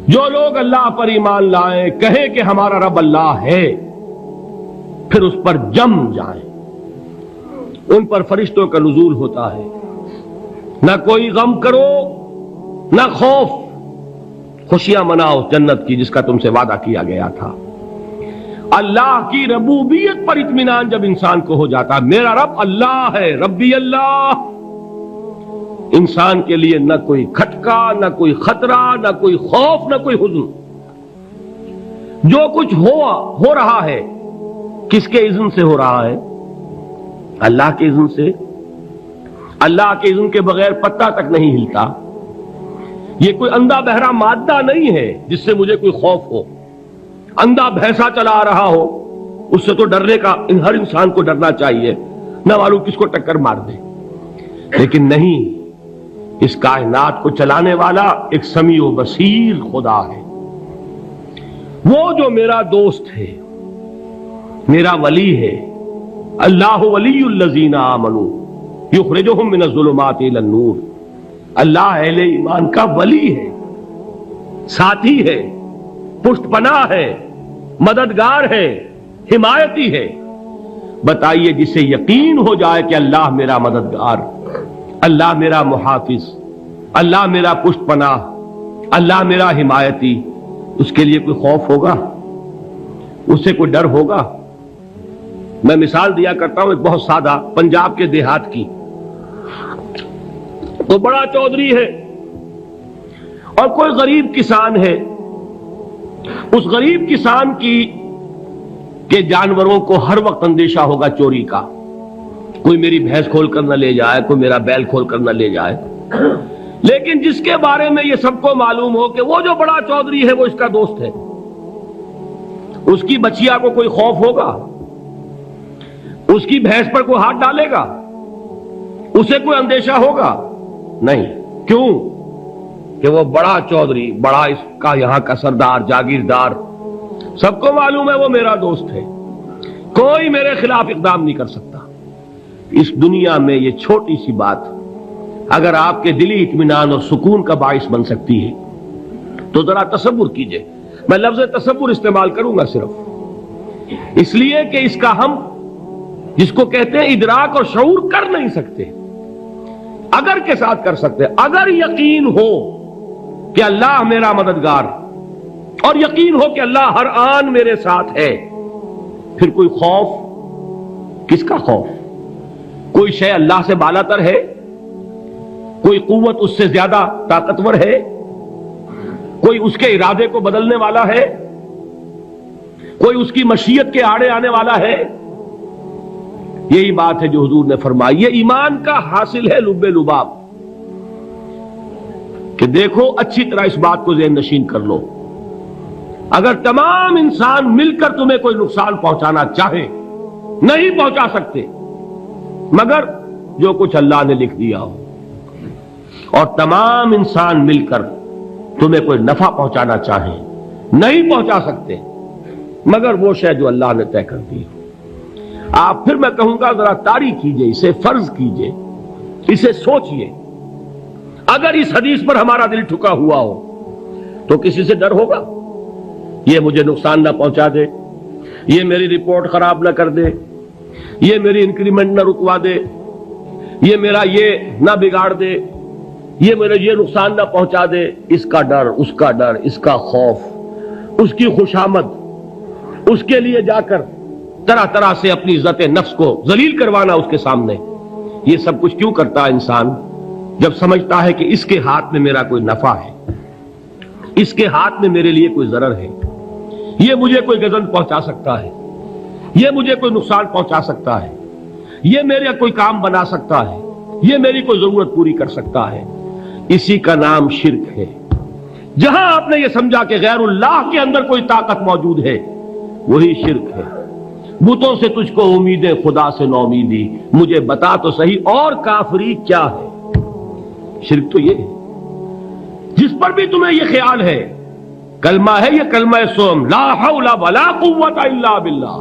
جو لوگ اللہ پر ایمان لائیں، کہیں کہ ہمارا رب اللہ ہے، پھر اس پر جم جائیں، ان پر فرشتوں کا نزول ہوتا ہے، نہ کوئی غم کرو نہ خوف، خوشیاں مناؤ جنت کی جس کا تم سے وعدہ کیا گیا تھا۔ اللہ کی ربوبیت پر اطمینان جب انسان کو ہو جاتا، میرا رب اللہ ہے، ربی اللہ، انسان کے لیے نہ کوئی کھٹکا، نہ کوئی خطرہ، نہ کوئی خوف، نہ کوئی حزن۔ جو کچھ ہو رہا ہے کس کے اذن سے ہو رہا ہے؟ اللہ کے اذن سے۔ اللہ کے اذن کے بغیر پتہ تک نہیں ہلتا۔ یہ کوئی اندھا بہرا مادہ نہیں ہے جس سے مجھے کوئی خوف ہو۔ اندھا بھینسا چلا رہا ہو اس سے تو ڈرنے کا ہر انسان کو ڈرنا چاہیے، نہ معلوم کس کو ٹکر مار دے، لیکن نہیں، اس کائنات کو چلانے والا ایک سمیع و بصیر خدا ہے، وہ جو میرا دوست ہے، میرا ولی ہے۔ اللہ ولی الذین آمنوا یخرجہم من الظلمات الی النور۔ اللہ اہل ایمان کا ولی ہے، ساتھی ہے، پشت پناہ ہے، مددگار ہے، حمایتی ہے۔ بتائیے جسے یقین ہو جائے کہ اللہ میرا مددگار، اللہ میرا محافظ، اللہ میرا پشت پناہ، اللہ میرا حمایتی، اس کے لیے کوئی خوف ہوگا؟ اس سے کوئی ڈر ہوگا؟ میں مثال دیا کرتا ہوں ایک بہت سادہ، پنجاب کے دیہات کی۔ تو بڑا چودھری ہے اور کوئی غریب کسان ہے، اس غریب کسان کے جانوروں کو ہر وقت اندیشہ ہوگا چوری کا، کوئی میری بھینس کھول کر نہ لے جائے، کوئی میرا بیل کھول کر نہ لے جائے۔ لیکن جس کے بارے میں یہ سب کو معلوم ہو کہ وہ جو بڑا چودھری ہے وہ اس کا دوست ہے، اس کی بچیا کو کوئی خوف ہوگا؟ اس کی بھینس پر کوئی ہاتھ ڈالے گا؟ اسے کوئی اندیشہ ہوگا؟ نہیں۔ کیوں؟ کہ وہ بڑا چودھری، بڑا اس کا یہاں کا سردار، جاگیردار، سب کو معلوم ہے وہ میرا دوست ہے، کوئی میرے خلاف اقدام نہیں کر سکتا۔ اس دنیا میں یہ چھوٹی سی بات اگر آپ کے دلی اطمینان اور سکون کا باعث بن سکتی ہے تو ذرا تصور کیجئے۔ میں لفظ تصور استعمال کروں گا صرف اس لیے کہ اس کا ہم جس کو کہتے ہیں ادراک اور شعور کر نہیں سکتے، اگر کے ساتھ کر سکتے۔ اگر یقین ہو کہ اللہ میرا مددگار اور یقین ہو کہ اللہ ہر آن میرے ساتھ ہے، پھر کوئی خوف، کس کا خوف؟ کوئی شے اللہ سے بالاتر ہے؟ کوئی قوت اس سے زیادہ طاقتور ہے؟ کوئی اس کے ارادے کو بدلنے والا ہے؟ کوئی اس کی مشیت کے آڑے آنے والا ہے؟ یہی بات ہے جو حضور نے فرمائی، یہ ایمان کا حاصل ہے لب لباب، کہ دیکھو اچھی طرح اس بات کو ذہن نشین کر لو، اگر تمام انسان مل کر تمہیں کوئی نقصان پہنچانا چاہے نہیں پہنچا سکتے، مگر جو کچھ اللہ نے لکھ دیا ہو، اور تمام انسان مل کر تمہیں کوئی نفع پہنچانا چاہیں نہیں پہنچا سکتے، مگر وہ شے جو اللہ نے طے کر دی ہو۔ آپ پھر میں کہوں گا ذرا طاری کیجئے، اسے فرض کیجئے، اسے سوچئے، اگر اس حدیث پر ہمارا دل ٹھکا ہوا ہو تو کسی سے ڈر ہوگا؟ یہ مجھے نقصان نہ پہنچا دے، یہ میری رپورٹ خراب نہ کر دے، یہ میری انکریمنٹ نہ رکوا دے، یہ میرا یہ نہ بگاڑ دے، یہ میرے یہ نقصان نہ پہنچا دے، اس کا ڈر، اس کا ڈر، اس کا خوف، اس کی خوشامد، اس کے لیے جا کر طرح طرح سے اپنی عزت نفس کو ذلیل کروانا اس کے سامنے۔ یہ سب کچھ کیوں کرتا ہے انسان؟ جب سمجھتا ہے کہ اس کے ہاتھ میں میرا کوئی نفع ہے، اس کے ہاتھ میں میرے لیے کوئی ضرر ہے، یہ مجھے کوئی غضب پہنچا سکتا ہے، یہ مجھے کوئی نقصان پہنچا سکتا ہے، یہ میرا کوئی کام بنا سکتا ہے، یہ میری کوئی ضرورت پوری کر سکتا ہے، اسی کا نام شرک ہے۔ جہاں آپ نے یہ سمجھا کہ غیر اللہ کے اندر کوئی طاقت موجود ہے، وہی شرک ہے۔ بتوں سے تجھ کو امیدیں، خدا سے نو امیدی، مجھے بتا تو صحیح اور کافری کیا ہے؟ شرک تو یہ ہے۔ جس پر بھی تمہیں یہ خیال ہے، کلمہ ہے یہ کلمہ سوم، لا حول ولا قوت الا باللہ،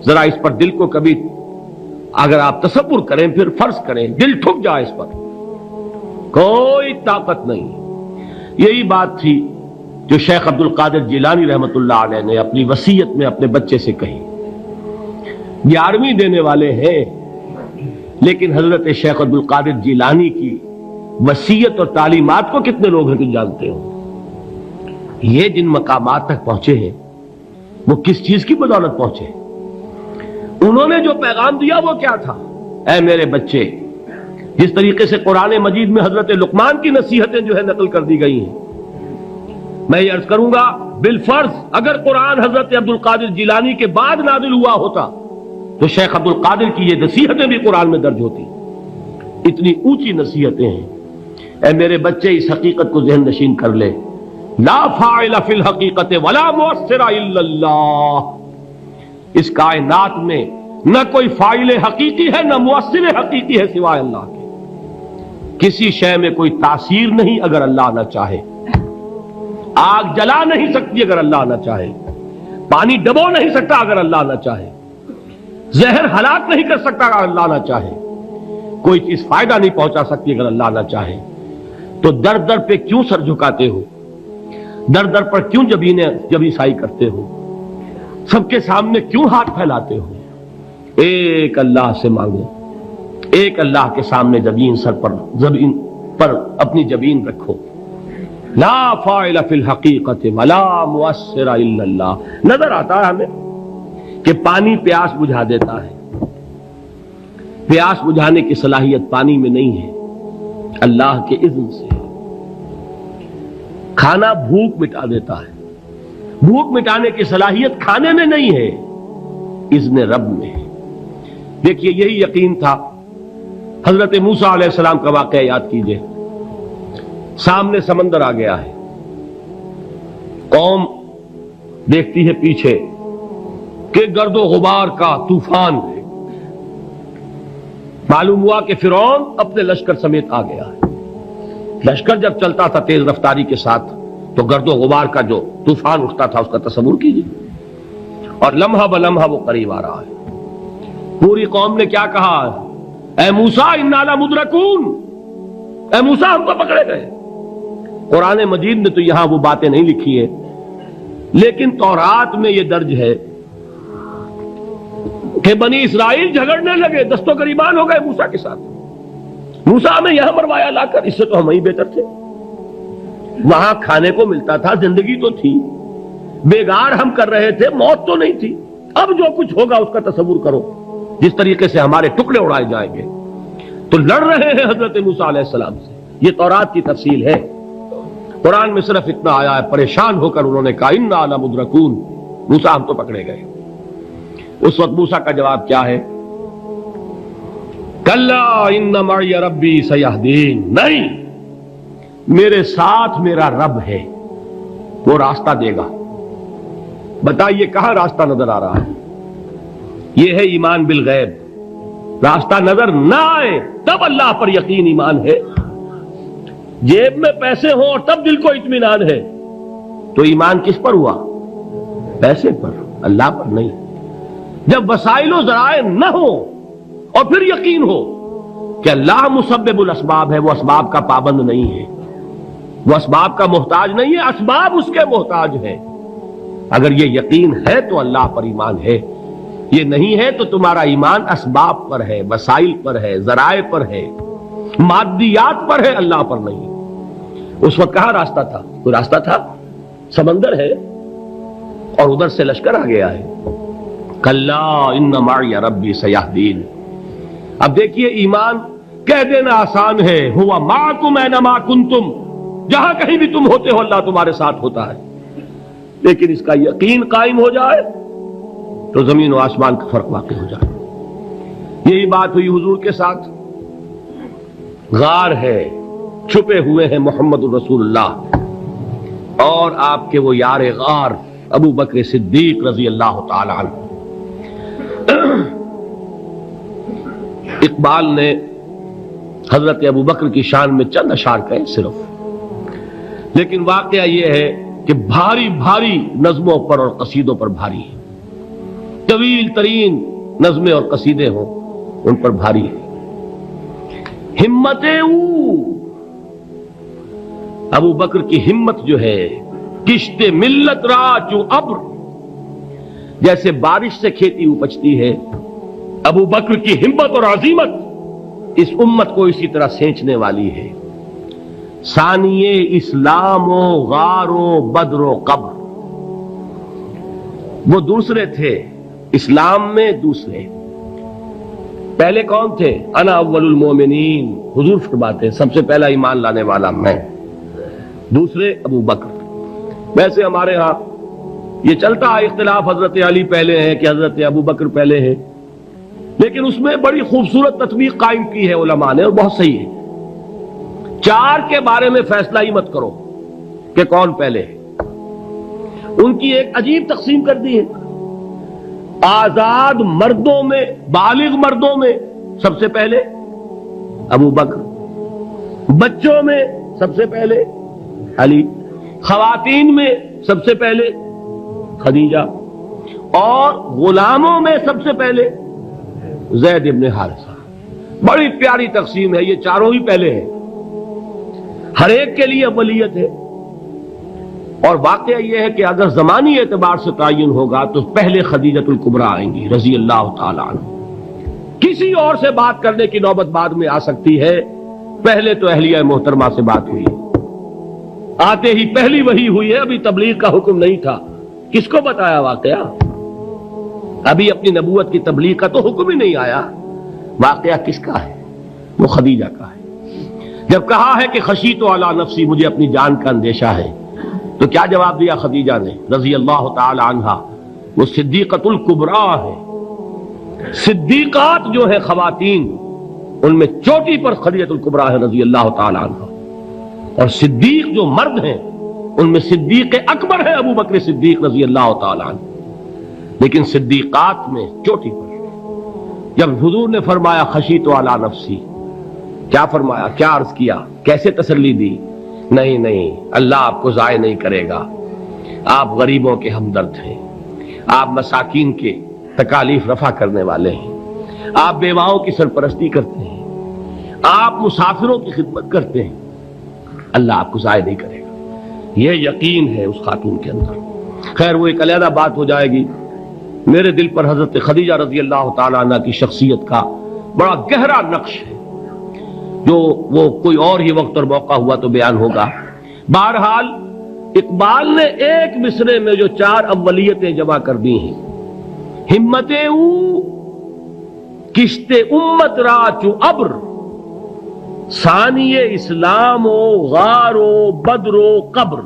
ذرا اس پر دل کو کبھی اگر آپ تصور کریں پھر فرض کریں دل ٹھک جائے اس پر، کوئی طاقت نہیں۔ یہی بات تھی جو شیخ عبد القادر جیلانی رحمۃ اللہ علیہ نے اپنی وصیت میں اپنے بچے سے کہی۔ 11ویں دینے والے ہیں، لیکن حضرت شیخ عبد القادر جیلانی کی وصیت اور تعلیمات کو کتنے لوگ ہیں کہ جانتے ہو؟ یہ جن مقامات تک پہنچے ہیں وہ کس چیز کی بدولت پہنچے؟ انہوں نے جو پیغام دیا وہ کیا تھا؟ اے میرے بچے، جس طریقے سے قرآن مجید میں حضرت لقمان کی نصیحتیں جو ہے نقل کر دی گئی ہیں، میں یہ عرض کروں گا بالفرض اگر قرآن حضرت عبد القادر جیلانی کے بعد نازل ہوا ہوتا تو شیخ عبد القادر کی یہ نصیحتیں بھی قرآن میں درج ہوتی۔ اتنی اونچی نصیحتیں ہیں۔ اے میرے بچے، اس حقیقت کو ذہن نشین کر لے، لا فاعل فی الحقیقت ولا مؤثر الا اللہ۔ اس کائنات میں نہ کوئی فاعل حقیقی ہے نہ مؤثر حقیقی ہے سوائے اللہ کے۔ کسی شے میں کوئی تاثیر نہیں اگر اللہ نہ چاہے۔ آگ جلا نہیں سکتی اگر اللہ نہ چاہے، پانی ڈبو نہیں سکتا اگر اللہ نہ چاہے، زہر ہلاک نہیں کر سکتا اگر اللہ نہ چاہے، کوئی چیز فائدہ نہیں پہنچا سکتی اگر اللہ نہ چاہے۔ تو در در پہ کیوں سر جھکاتے ہو؟ در در پر کیوں جبیں سائی کرتے ہو؟ سب کے سامنے کیوں ہاتھ پھیلاتے ہو؟ ایک اللہ سے مانگو، ایک اللہ کے سامنے زمین پر اپنی جبین رکھو۔ لا فاعل فی الحقیقت ولا مؤثر الا اللہ۔ نظر آتا ہے ہمیں کہ پانی پیاس بجھا دیتا ہے، پیاس بجھانے کی صلاحیت پانی میں نہیں ہے، اللہ کے اذن سے۔ کھانا بھوک مٹا دیتا ہے، بھوک مٹانے کی صلاحیت کھانے میں نہیں ہے، اذن رب میں ہے۔ دیکھیے یہی یقین تھا حضرت موسیٰ علیہ السلام کا واقعہ یاد کیجئے۔ سامنے سمندر آ گیا ہے، قوم دیکھتی ہے پیچھے کہ گرد و غبار کا طوفان ہے۔ معلوم ہوا کہ فرعون اپنے لشکر سمیت آ گیا ہے۔ لشکر جب چلتا تھا تیز رفتاری کے ساتھ تو گرد و غبار کا جو طوفان اٹھتا تھا اس کا تصور کیجیے، اور لمحہ بلمحہ وہ قریب آ رہا ہے۔ پوری قوم نے کیا کہا؟ اے موسیٰ انا لمدرکون، اے موسیٰ ہم تو پکڑے گئے۔ قرآن مجید نے تو یہاں وہ باتیں نہیں لکھی ہیں، لیکن تورات میں یہ درج ہے کہ بنی اسرائیل جھگڑنے لگے، دست و گریبان ہو گئے موسیٰ کے ساتھ۔ موسیٰ ہمیں یہاں مروایا لا کر، اس سے تو ہم ہی بہتر تھے، وہاں کھانے کو ملتا تھا، زندگی تو تھی، بیگار ہم کر رہے تھے، موت تو نہیں تھی۔ اب جو کچھ ہوگا اس کا تصور کرو، جس طریقے سے ہمارے ٹکڑے اڑائے جائیں گے۔ تو لڑ رہے ہیں حضرت موسیٰ علیہ السلام سے۔ یہ تورات کی تفصیل ہے، قرآن میں صرف اتنا آیا ہے، پریشان ہو کر انہوں نے کہا انا لمدرکون، موسیٰ ہم تو پکڑے گئے۔ اس وقت موسیٰ کا جواب کیا ہے؟ کلا ان معی ربی سیہدین، نہیں، میرے ساتھ میرا رب ہے، وہ راستہ دے گا۔ بتائیے کہاں راستہ نظر آ رہا ہے؟ یہ ہے ایمان بالغیب۔ راستہ نظر نہ آئے تب اللہ پر یقین ایمان ہے۔ جیب میں پیسے ہوں اور تب دل کو اطمینان ہے تو ایمان کس پر ہوا؟ پیسے پر، اللہ پر نہیں۔ جب وسائل و ذرائع نہ ہو اور پھر یقین ہو کہ اللہ مسبب الاسباب ہے، وہ اسباب کا پابند نہیں ہے، وہ اسباب کا محتاج نہیں ہے، اسباب اس کے محتاج ہے۔ اگر یہ یقین ہے تو اللہ پر ایمان ہے، یہ نہیں ہے تو تمہارا ایمان اسباب پر ہے، وسائل پر ہے، ذرائع پر ہے، مادیات پر ہے، اللہ پر نہیں۔ اس وقت کہاں راستہ تھا؟ کوئی راستہ تھا؟ سمندر ہے اور ادھر سے لشکر آ گیا ہے۔ کلا ان معی ربی سیہدین۔ اب دیکھیے ایمان کہہ دینا آسان ہے، ہوا معکم اینما کنتم، جہاں کہیں بھی تم ہوتے ہو اللہ تمہارے ساتھ ہوتا ہے، لیکن اس کا یقین قائم ہو جائے تو زمین و آسمان کا فرق واقع ہو جائے۔ یہی بات ہوئی حضور کے ساتھ۔ غار ہے، چھپے ہوئے ہیں محمد الرسول اللہ اور آپ کے وہ یار غار ابو بکر صدیق رضی اللہ تعالی عنہ۔ اقبال نے حضرت ابو بکر کی شان میں چند اشعار کہے صرف، لیکن واقعہ یہ ہے کہ بھاری بھاری نظموں پر اور قصیدوں پر بھاری ہے۔ طویل ترین نظمیں اور قصیدے ہوں ان پر بھاری ہے. ہمت ابو بکر کی ہمت جو ہے، کشت ملت را چو ابر، جیسے بارش سے کھیتی اپجتی ہے، ابو بکر کی ہمت اور عزیمت اس امت کو اسی طرح سینچنے والی ہے. ثانیے اسلام و غار و بدر و قبر، وہ دوسرے تھے اسلام میں، دوسرے. پہلے کون تھے؟ انا اول المومنین، حضور فرماتے ہیں سب سے پہلا ایمان لانے والا میں. دوسرے ابو بکر. ویسے ہمارے ہاں یہ چلتا ہے اختلاف، حضرت علی پہلے ہیں کہ حضرت ابو بکر پہلے ہیں، لیکن اس میں بڑی خوبصورت تطبیق قائم کی ہے علماء نے، اور بہت صحیح ہے. 4 کے بارے میں فیصلہ ہی مت کرو کہ کون پہلے ہے. ان کی ایک عجیب تقسیم کر دی ہے. آزاد مردوں میں، بالغ مردوں میں سب سے پہلے ابو بکر، بچوں میں سب سے پہلے علی، خواتین میں سب سے پہلے خدیجہ، اور غلاموں میں سب سے پہلے زید ابن حارثہ. بڑی پیاری تقسیم ہے. یہ چاروں ہی پہلے ہیں، ہر ایک کے لیے اولیت ہے. اور واقعہ یہ ہے کہ اگر زمانی اعتبار سے تعین ہوگا تو پہلے خدیجۃ الکبریٰ آئیں گی رضی اللہ تعالی عنہ. کسی اور سے بات کرنے کی نوبت بعد میں آ سکتی ہے، پہلے تو اہلیہ محترمہ سے بات ہوئی. آتے ہی پہلی وحی ہوئی ہے، ابھی تبلیغ کا حکم نہیں تھا. کس کو بتایا واقعہ؟ ابھی اپنی نبوت کی تبلیغ کا تو حکم ہی نہیں آیا. واقعہ کس کا ہے؟ وہ خدیجہ کا ہے. جب کہا ہے کہ خشیت علی نفسی، مجھے اپنی جان کا اندیشہ ہے، تو کیا جواب دیا خدیجہ نے رضی اللہ تعالی عنہا؟ وہ صدیقۃ الکبریٰ ہے. صدیقات جو ہے خواتین، ان میں چوٹی پر خدیجۃ الکبریٰ ہے رضی اللہ تعالی عنہا. اور صدیق جو مرد ہیں ان میں صدیق اکبر ہے ابو بکر صدیق رضی اللہ تعالی عنہ. لیکن صدیقات میں چوٹی پر. جب حضور نے فرمایا خشیت علی نفسی، کیا فرمایا؟ کیا عرض کیا؟ کیسے تسلی دی؟ نہیں نہیں، اللہ آپ کو ضائع نہیں کرے گا. آپ غریبوں کے ہمدرد ہیں، آپ مساکین کے تکالیف رفع کرنے والے ہیں، آپ بیواؤں کی سرپرستی کرتے ہیں، آپ مسافروں کی خدمت کرتے ہیں. اللہ آپ کو ضائع نہیں کرے گا. یہ یقین ہے اس خاتون کے اندر. خیر وہ ایک علیحدہ بات ہو جائے گی. میرے دل پر حضرت خدیجہ رضی اللہ تعالیٰ عنہ کی شخصیت کا بڑا گہرا نقش ہے، جو وہ کوئی اور ہی وقت اور موقع ہوا تو بیان ہوگا. بہرحال اقبال نے ایک مصرے میں جو 4 اولیتیں جمع کر دی ہیں، ہمتیں او کشت امت را چو ابر، ثانی اسلام و غار و بدر و قبر.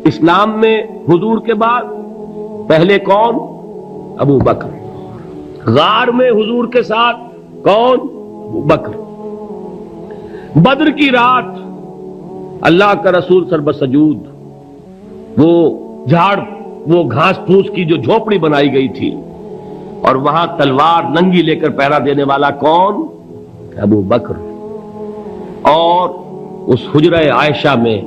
اسلام میں حضور کے بعد پہلے کون؟ ابو بکر. غار میں حضور کے ساتھ کون؟ ابو بکر. بدر کی رات اللہ کا رسول سربسجود، وہ جھاڑ، وہ گھاس پھوس کی جو جھوپڑی بنائی گئی تھی، اور وہاں تلوار ننگی لے کر پہرا دینے والا کون؟ ابو بکر. اور اس حجرہ عائشہ میں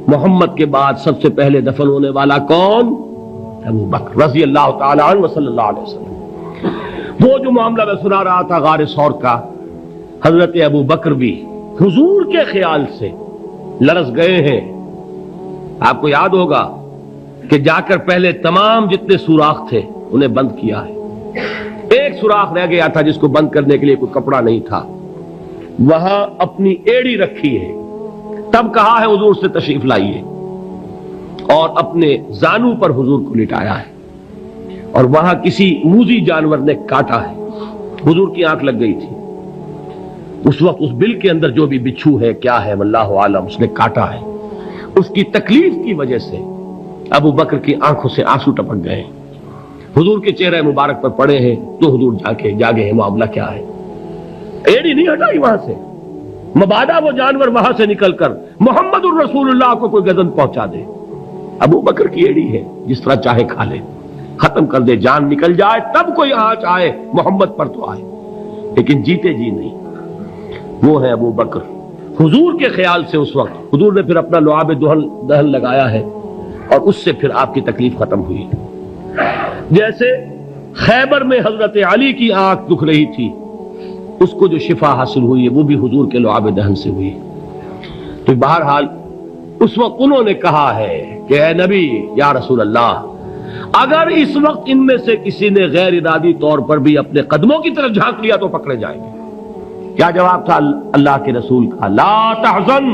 محمد کے بعد سب سے پہلے دفن ہونے والا کون؟ ابو بکر رضی اللہ تعالی عنہ وصلی اللہ علیہ وسلم. وہ جو معاملہ میں سنا رہا تھا غار ثور کا، حضرت ابو بکر بھی حضور کے خیال سے لرز گئے ہیں. آپ کو یاد ہوگا کہ جا کر پہلے تمام جتنے سوراخ تھے انہیں بند کیا ہے. ایک سوراخ رہ گیا تھا جس کو بند کرنے کے لیے کوئی کپڑا نہیں تھا. وہاں اپنی ایڑی رکھی ہے، تب کہا ہے حضور سے تشریف لائیے، اور اپنے زانو پر حضور کو لٹایا ہے. اور وہاں کسی موذی جانور نے کاٹا ہے، حضور کی آنکھ لگ گئی تھی. اس وقت اس بل کے اندر جو بھی بچھو ہے، کیا ہے واللہ عالم، اس نے کاٹا ہے. اس کی تکلیف کی وجہ سے ابو بکر کی آنکھوں سے آنسو ٹپک گئے. حضور کے چہرے مبارک پر پڑے ہیں تو حضور جاگے ہیں، معاملہ کیا ہے؟ ایڑی نہیں ہٹائی وہاں سے، مبادا وہ جانور وہاں سے نکل کر محمد الرسول اللہ کو کوئی گزن پہنچا دے. ابو بکر کی ایڑی ہے، جس طرح چاہے کھا لے، ختم کر دے، جان نکل جائے تب کوئی آنچ آئے محمد پر تو آئے، لیکن جیتے جی نہیں. وہ ہے ابو بکر. حضور کے خیال سے اس وقت حضور نے پھر اپنا لعاب دہن لگایا ہے، اور اس سے پھر آپ کی تکلیف ختم ہوئی. جیسے خیبر میں حضرت علی کی آنکھ دکھ رہی تھی، اس کو جو شفا حاصل ہوئی ہے وہ بھی حضور کے لعاب دہن سے ہوئی۔ تو بہرحال اس وقت انہوں نے کہا ہے کہ اے نبی یا رسول اللہ، اگر اس وقت ان میں سے کسی نے غیر ارادی طور پر بھی اپنے قدموں کی طرف جھانک لیا تو پکڑے جائیں گے۔ کیا جواب تھا اللہ کے رسول کا؟ لا تحزن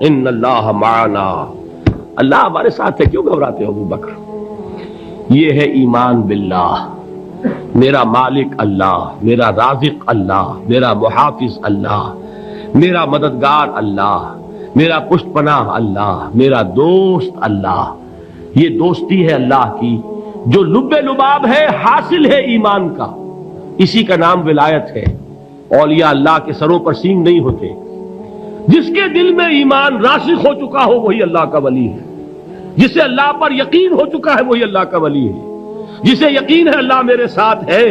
ان اللہ معنا، اللہ ہمارے ساتھ ہے، کیوں گھبراتے ہو ابو بکر؟ یہ ہے ایمان باللہ، میرا مالک اللہ، میرا رازق اللہ، میرا محافظ اللہ، میرا مددگار اللہ، میرا پشت پناہ اللہ، میرا دوست اللہ۔ یہ دوستی ہے اللہ کی جو لب لباب ہے، حاصل ہے ایمان کا، اسی کا نام ولایت ہے۔ اولیاء اللہ کے سروں پر سینگ نہیں ہوتے، جس کے دل میں ایمان راسخ ہو چکا ہو وہی اللہ کا ولی ہے، جسے اللہ پر یقین ہو چکا ہے وہی اللہ کا ولی ہے، جسے یقین ہے اللہ میرے ساتھ ہے،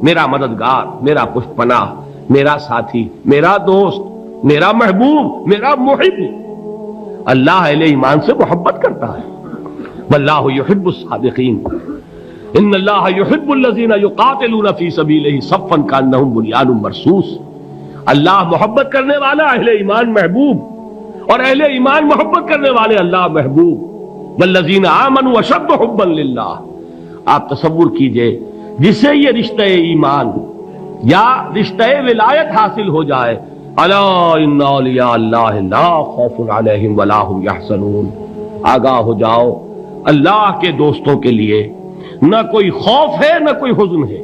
میرا مددگار، میرا پشت پناہ، میرا ساتھی، میرا دوست، میرا محبوب، میرا محب۔ اللہ اہل ایمان سے محبت کرتا ہے۔ واللہ یحب الصادقین، ان اللہ یحب الذین یقاتلون فی سبیلہ صفا کانہم بنیان مرصوص۔ اللہ محبت کرنے والا، اہل ایمان محبوب، اور اہل ایمان محبت کرنے والے اللہ محبوب۔ والذین آمنوا اشد حبا للہ۔ آپ تصور کیجئے جسے یہ رشتہ ایمان یا رشتہ ولایت حاصل ہو جائے، الا ان اولیاء اللہ لا خوف علیہم ولا هم یحزنون، آگاہ ہو جاؤ، اللہ کے دوستوں کے لیے نہ کوئی خوف ہے نہ کوئی حزن ہے۔